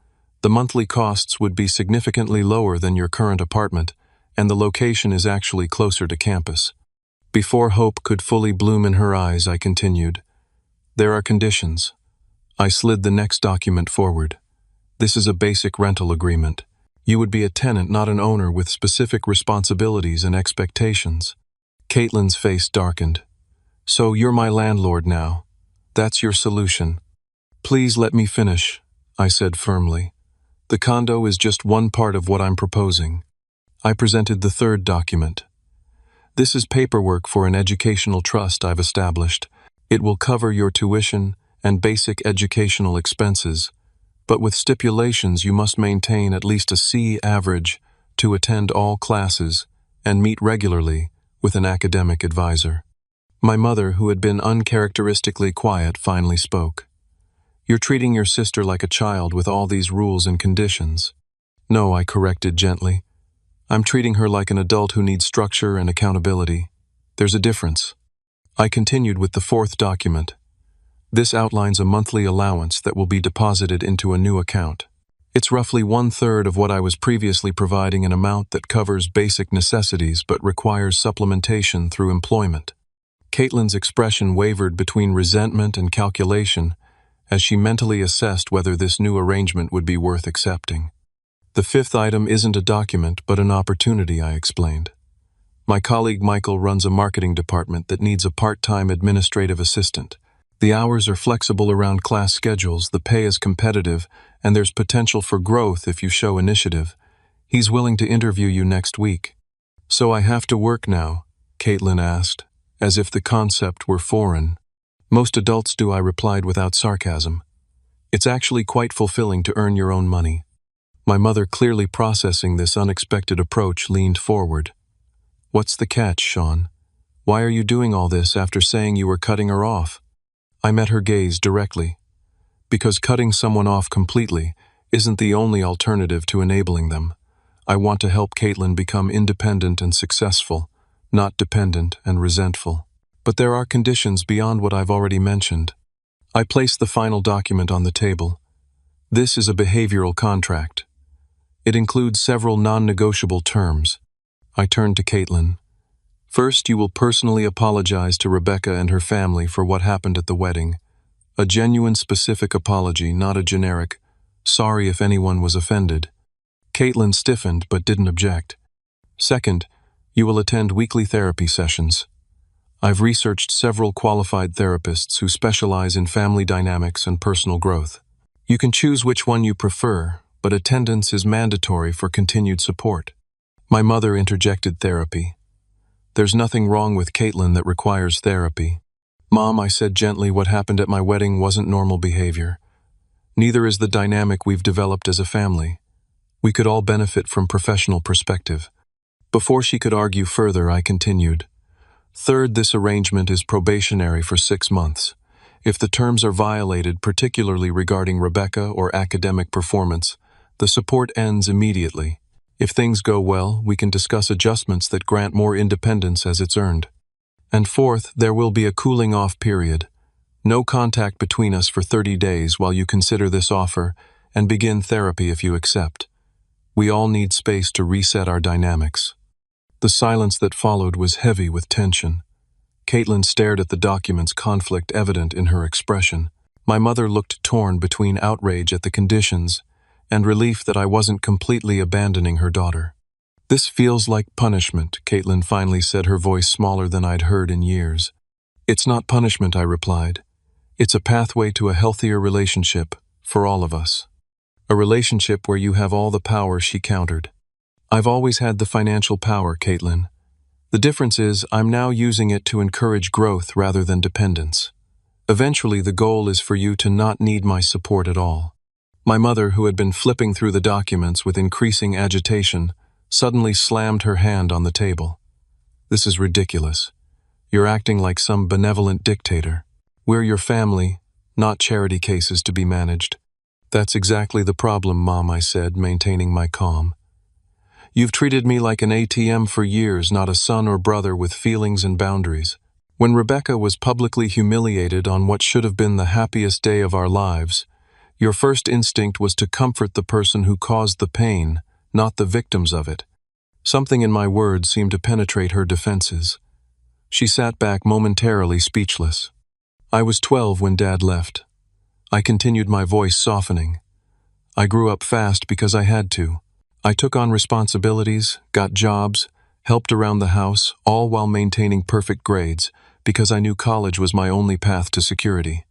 The monthly costs would be significantly lower than your current apartment, and the location is actually closer to campus." Before hope could fully bloom in her eyes, I continued. "There are conditions." I slid the next document forward. "This is a basic rental agreement. You would be a tenant, not an owner, with specific responsibilities and expectations." Caitlin's face darkened. "So you're my landlord now? That's your solution?" "Please let me finish," I said firmly. "The condo is just one part of what I'm proposing." I presented the third document. "This is paperwork for an educational trust I've established. It will cover your tuition and basic educational expenses, but with stipulations you must maintain at least a C average to attend all classes and meet regularly with an academic advisor." My mother, who had been uncharacteristically quiet, finally spoke. "You're treating your sister like a child with all these rules and conditions." "No," I corrected gently. "I'm treating her like an adult who needs structure and accountability. There's a difference." I continued with the fourth document. "This outlines a monthly allowance that will be deposited into a new account. It's roughly 1/3 of what I was previously providing, an amount that covers basic necessities but requires supplementation through employment." Caitlin's expression wavered between resentment and calculation as she mentally assessed whether this new arrangement would be worth accepting. "The fifth item isn't a document, but an opportunity," I explained. "My colleague Michael runs a marketing department that needs a part-time administrative assistant. The hours are flexible around class schedules, the pay is competitive, and there's potential for growth if you show initiative. He's willing to interview you next week." "So I have to work now?" Caitlin asked, as if the concept were foreign. "Most adults do," I replied without sarcasm. "It's actually quite fulfilling to earn your own money." My mother, clearly processing this unexpected approach, leaned forward. "What's the catch, Sean? Why are you doing all this after saying you were cutting her off?" I met her gaze directly. "Because cutting someone off completely isn't the only alternative to enabling them. I want to help Caitlin become independent and successful, not dependent and resentful. But there are conditions beyond what I've already mentioned." I placed the final document on the table. "This is a behavioral contract. It includes several non-negotiable terms." I turned to Caitlin. "First, you will personally apologize to Rebecca and her family for what happened at the wedding. A genuine, specific apology, not a generic, 'sorry if anyone was offended.'" Caitlin stiffened but didn't object. "Second, you will attend weekly therapy sessions. I've researched several qualified therapists who specialize in family dynamics and personal growth. You can choose which one you prefer, but attendance is mandatory for continued support." My mother interjected therapy. "There's nothing wrong with Caitlin that requires therapy." "Mom," I said gently, "what happened at my wedding wasn't normal behavior. Neither is the dynamic we've developed as a family. We could all benefit from professional perspective." Before she could argue further, I continued. "Third, this arrangement is probationary for 6 months. If the terms are violated, particularly regarding Rebecca or academic performance, the support ends immediately. If things go well, we can discuss adjustments that grant more independence as it's earned. And fourth, there will be a cooling-off period. No contact between us for 30 days while you consider this offer and begin therapy if you accept. We all need space to reset our dynamics." The silence that followed was heavy with tension. Caitlin stared at the documents, conflict evident in her expression. My mother looked torn between outrage at the conditions and relief that I wasn't completely abandoning her daughter. "This feels like punishment," Caitlin finally said, her voice smaller than I'd heard in years. "It's not punishment," I replied. "It's a pathway to a healthier relationship for all of us. A relationship where you have all the power," she countered. "I've always had the financial power, Caitlin. The difference is I'm now using it to encourage growth rather than dependence. Eventually, the goal is for you to not need my support at all." My mother, who had been flipping through the documents with increasing agitation, suddenly slammed her hand on the table. "This is ridiculous. You're acting like some benevolent dictator. We're your family, not charity cases to be managed." "That's exactly the problem, Mom," I said, maintaining my calm. "You've treated me like an ATM for years, not a son or brother with feelings and boundaries. When Rebecca was publicly humiliated on what should have been the happiest day of our lives, your first instinct was to comfort the person who caused the pain, not the victims of it." Something in my words seemed to penetrate her defenses. She sat back momentarily speechless. "I was 12 when Dad left." I continued, my voice softening. "I grew up fast because I had to. I took on responsibilities, got jobs, helped around the house, all while maintaining perfect grades, because I knew college was my only path to security.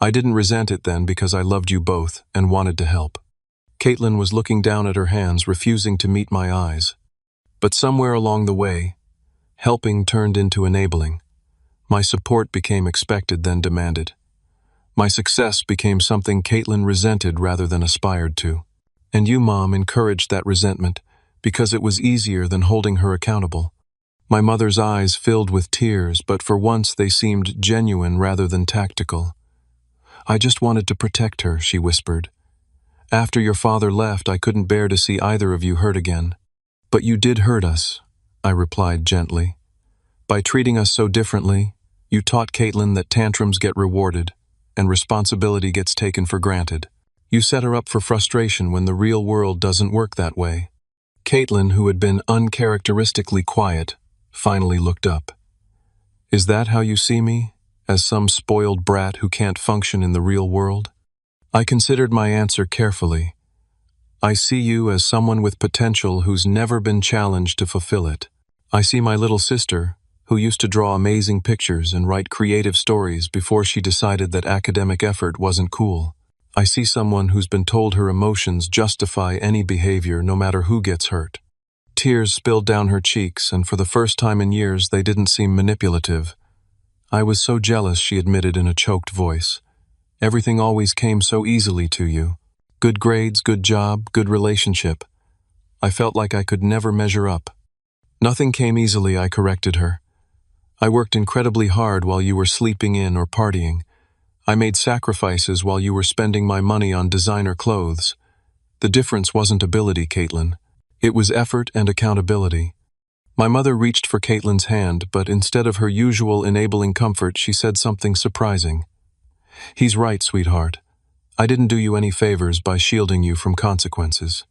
I didn't resent it then because I loved you both and wanted to help." Caitlin was looking down at her hands, refusing to meet my eyes. But somewhere along the way, helping turned into enabling. My support became expected, then demanded. My success became something Caitlin resented rather than aspired to. And you, Mom, encouraged that resentment because it was easier than holding her accountable. My mother's eyes filled with tears, but for once they seemed genuine rather than tactical. "I just wanted to protect her," she whispered. "After your father left, I couldn't bear to see either of you hurt again." "But you did hurt us," I replied gently. "By treating us so differently, you taught Caitlin that tantrums get rewarded and responsibility gets taken for granted. You set her up for frustration when the real world doesn't work that way." Caitlin, who had been uncharacteristically quiet, finally looked up. "Is that how you see me? As some spoiled brat who can't function in the real world?" I considered my answer carefully. "I see you as someone with potential who's never been challenged to fulfill it. I see my little sister, who used to draw amazing pictures and write creative stories before she decided that academic effort wasn't cool. I see someone who's been told her emotions justify any behavior no matter who gets hurt." Tears spilled down her cheeks, and for the first time in years they didn't seem manipulative. "I was so jealous," she admitted in a choked voice. "Everything always came so easily to you. Good grades, good job, good relationship. I felt like I could never measure up." "Nothing came easily," I corrected her. "I worked incredibly hard while you were sleeping in or partying. I made sacrifices while you were spending my money on designer clothes. The difference wasn't ability, Caitlin. It was effort and accountability." My mother reached for Caitlin's hand, but instead of her usual enabling comfort, she said something surprising. "He's right, sweetheart. I didn't do you any favors by shielding you from consequences."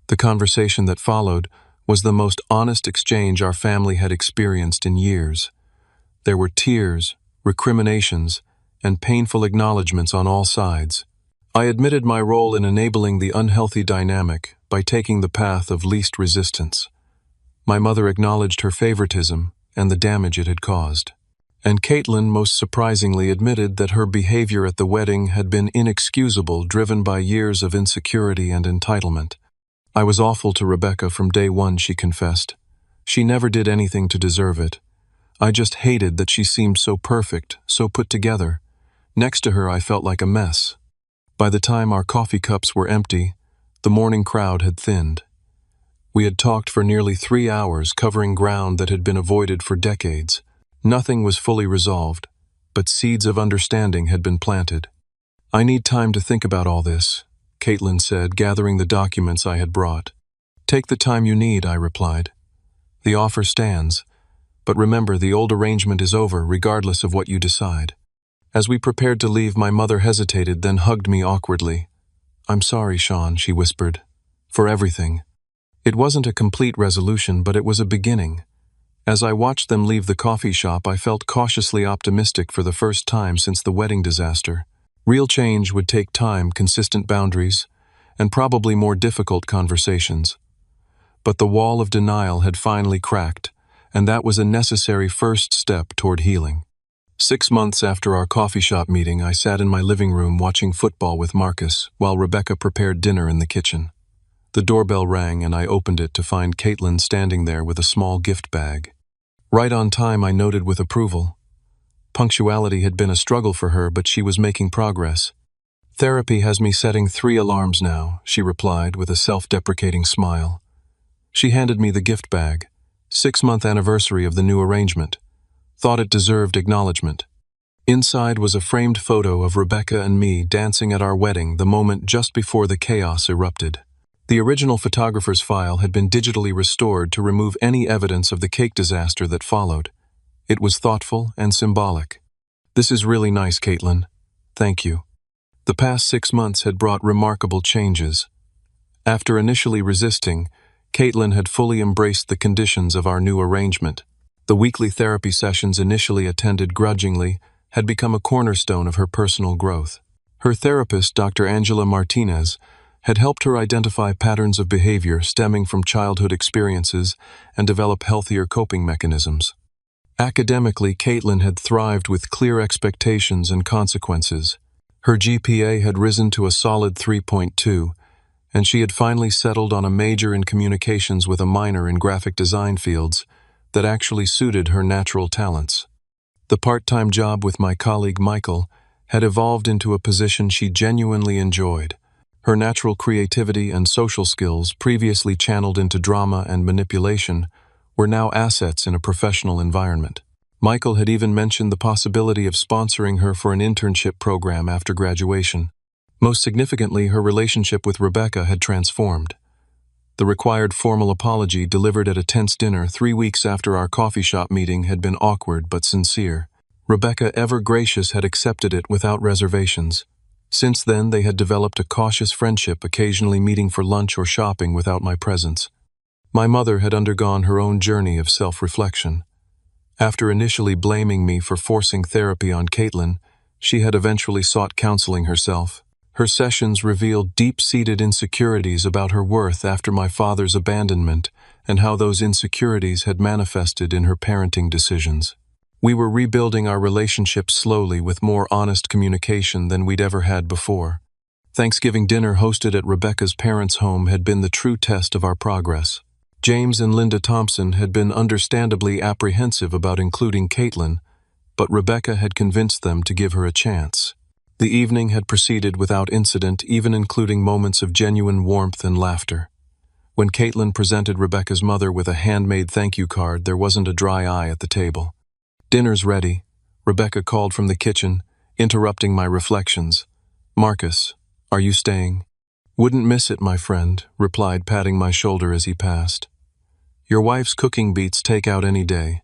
The conversation that followed was the most honest exchange our family had experienced in years. There were tears, recriminations, and painful acknowledgments on all sides. I admitted my role in enabling the unhealthy dynamic by taking the path of least resistance. My mother acknowledged her favoritism and the damage it had caused. And Caitlin most surprisingly admitted that her behavior at the wedding had been inexcusable, driven by years of insecurity and entitlement. "I was awful to Rebecca from day one," she confessed. "She never did anything to deserve it. I just hated that she seemed so perfect, so put together. Next to her, I felt like a mess." By the time our coffee cups were empty, the morning crowd had thinned. We had talked for nearly 3 hours, covering ground that had been avoided for decades. Nothing was fully resolved, but seeds of understanding had been planted. "I need time to think about all this," Caitlin said, gathering the documents I had brought. "Take the time you need," I replied. "The offer stands, but remember, the old arrangement is over, regardless of what you decide." As we prepared to leave, my mother hesitated, then hugged me awkwardly. "I'm sorry, Sean," she whispered, "for everything." It wasn't a complete resolution, but it was a beginning. As I watched them leave the coffee shop, I felt cautiously optimistic for the first time since the wedding disaster. Real change would take time, consistent boundaries, and probably more difficult conversations. But the wall of denial had finally cracked, and that was a necessary first step toward healing. 6 months after our coffee shop meeting, I sat in my living room watching football with Marcus while Rebecca prepared dinner in the kitchen. The doorbell rang and I opened it to find Caitlin standing there with a small gift bag. Right on time, I noted with approval. Punctuality had been a struggle for her, but she was making progress. Therapy has me setting 3 alarms now, she replied with a self-deprecating smile. She handed me the gift bag, 6-month anniversary of the new arrangement. Thought it deserved acknowledgement. Inside was a framed photo of Rebecca and me dancing at our wedding the moment just before the chaos erupted. The original photographer's file had been digitally restored to remove any evidence of the cake disaster that followed. It was thoughtful and symbolic. "This is really nice, Caitlin. Thank you." The past 6 months had brought remarkable changes. After initially resisting, Caitlin had fully embraced the conditions of our new arrangement. The weekly therapy sessions initially attended grudgingly had become a cornerstone of her personal growth. Her therapist, Dr. Angela Martinez, had helped her identify patterns of behavior stemming from childhood experiences and develop healthier coping mechanisms. Academically, Caitlin had thrived with clear expectations and consequences. Her GPA had risen to a solid 3.2, and she had finally settled on a major in communications with a minor in graphic design fields that actually suited her natural talents. The part-time job with my colleague Michael had evolved into a position she genuinely enjoyed. Her natural creativity and social skills, previously channeled into drama and manipulation, were now assets in a professional environment. Michael had even mentioned the possibility of sponsoring her for an internship program after graduation. Most significantly, her relationship with Rebecca had transformed. The required formal apology delivered at a tense dinner 3 weeks after our coffee shop meeting had been awkward but sincere. Rebecca, ever gracious, had accepted it without reservations. Since then, they had developed a cautious friendship, occasionally meeting for lunch or shopping without my presence. My mother had undergone her own journey of self-reflection. After initially blaming me for forcing therapy on Caitlin, she had eventually sought counseling herself. Her sessions revealed deep-seated insecurities about her worth after my father's abandonment and how those insecurities had manifested in her parenting decisions. We were rebuilding our relationship slowly with more honest communication than we'd ever had before. Thanksgiving dinner hosted at Rebecca's parents' home had been the true test of our progress. James and Linda Thompson had been understandably apprehensive about including Caitlin, but Rebecca had convinced them to give her a chance. The evening had proceeded without incident, even including moments of genuine warmth and laughter. When Caitlin presented Rebecca's mother with a handmade thank you card, there wasn't a dry eye at the table. "Dinner's ready," Rebecca called from the kitchen, interrupting my reflections. "Marcus, are you staying?" "Wouldn't miss it, my friend," replied, patting my shoulder as he passed. "Your wife's cooking beats takeout any day."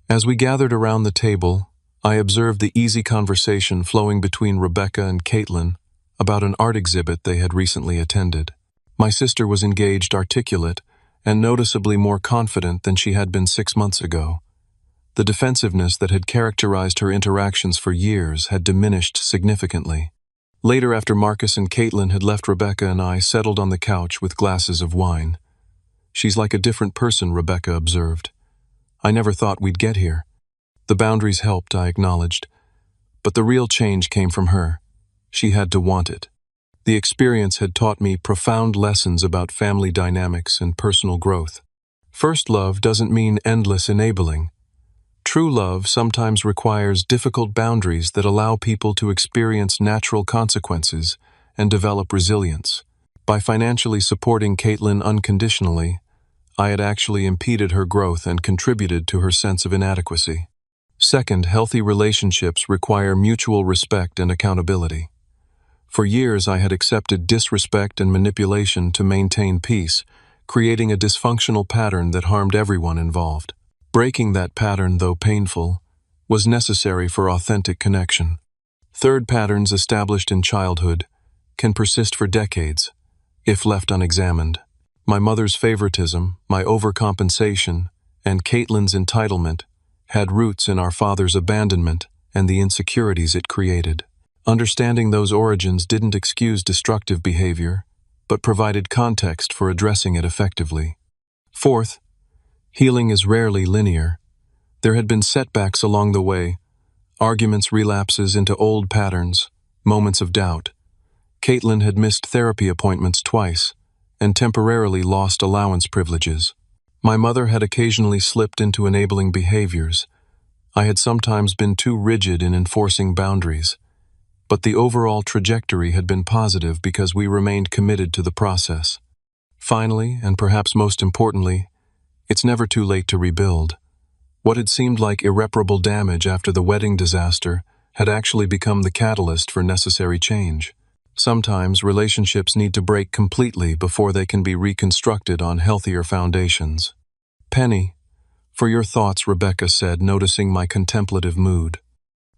As we gathered around the table, I observed the easy conversation flowing between Rebecca and Caitlin about an art exhibit they had recently attended. My sister was engaged, articulate, and noticeably more confident than she had been 6 months ago. The defensiveness that had characterized her interactions for years had diminished significantly. Later, after Marcus and Caitlin had left, Rebecca and I settled on the couch with glasses of wine. "She's like a different person," Rebecca observed. "I never thought we'd get here." The boundaries helped, I acknowledged. But the real change came from her. She had to want it. The experience had taught me profound lessons about family dynamics and personal growth. First love doesn't mean endless enabling. True love sometimes requires difficult boundaries that allow people to experience natural consequences and develop resilience. By financially supporting Caitlin unconditionally, I had actually impeded her growth and contributed to her sense of inadequacy. Second, healthy relationships require mutual respect and accountability. For years, I had accepted disrespect and manipulation to maintain peace, creating a dysfunctional pattern that harmed everyone involved. Breaking that pattern, though painful, was necessary for authentic connection. Third, patterns established in childhood can persist for decades if left unexamined. My mother's favoritism, my overcompensation, and Caitlin's entitlement had roots in our father's abandonment and the insecurities it created. Understanding those origins didn't excuse destructive behavior, but provided context for addressing it effectively. Fourth, healing is rarely linear. There had been setbacks along the way, arguments, relapses into old patterns, moments of doubt. Caitlin had missed therapy appointments twice and temporarily lost allowance privileges. My mother had occasionally slipped into enabling behaviors. I had sometimes been too rigid in enforcing boundaries. But the overall trajectory had been positive because we remained committed to the process. Finally, and perhaps most importantly, it's never too late to rebuild. What had seemed like irreparable damage after the wedding disaster had actually become the catalyst for necessary change. Sometimes relationships need to break completely before they can be reconstructed on healthier foundations. "Penny, for your thoughts," Rebecca said, noticing my contemplative mood.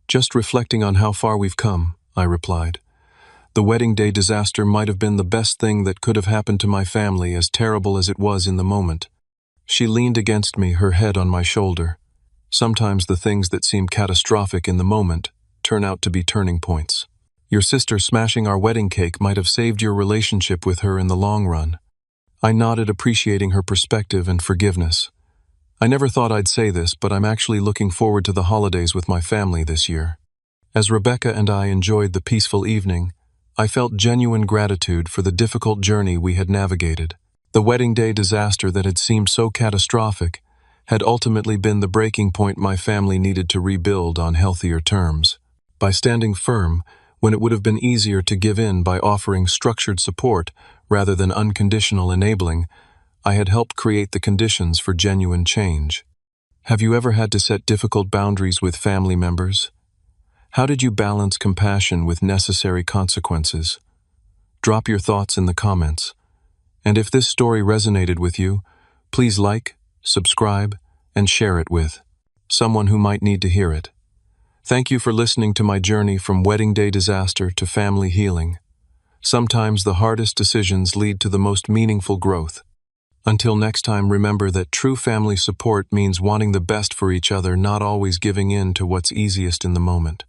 "Just reflecting on how far we've come," I replied. "The wedding day disaster might have been the best thing that could have happened to my family, as terrible as it was in the moment." She leaned against me, her head on my shoulder. Sometimes the things that seem catastrophic in the moment turn out to be turning points. Your sister smashing our wedding cake might have saved your relationship with her in the long run. I nodded, appreciating her perspective and forgiveness. I never thought I'd say this, but I'm actually looking forward to the holidays with my family this year. As Rebecca and I enjoyed the peaceful evening, I felt genuine gratitude for the difficult journey we had navigated. The wedding day disaster that had seemed so catastrophic had ultimately been the breaking point my family needed to rebuild on healthier terms. By standing firm, when it would have been easier to give in by offering structured support rather than unconditional enabling, I had helped create the conditions for genuine change. Have you ever had to set difficult boundaries with family members? How did you balance compassion with necessary consequences? Drop your thoughts in the comments. And if this story resonated with you, please like, subscribe, and share it with someone who might need to hear it. Thank you for listening to my journey from wedding day disaster to family healing. Sometimes the hardest decisions lead to the most meaningful growth. Until next time, remember that true family support means wanting the best for each other, not always giving in to what's easiest in the moment.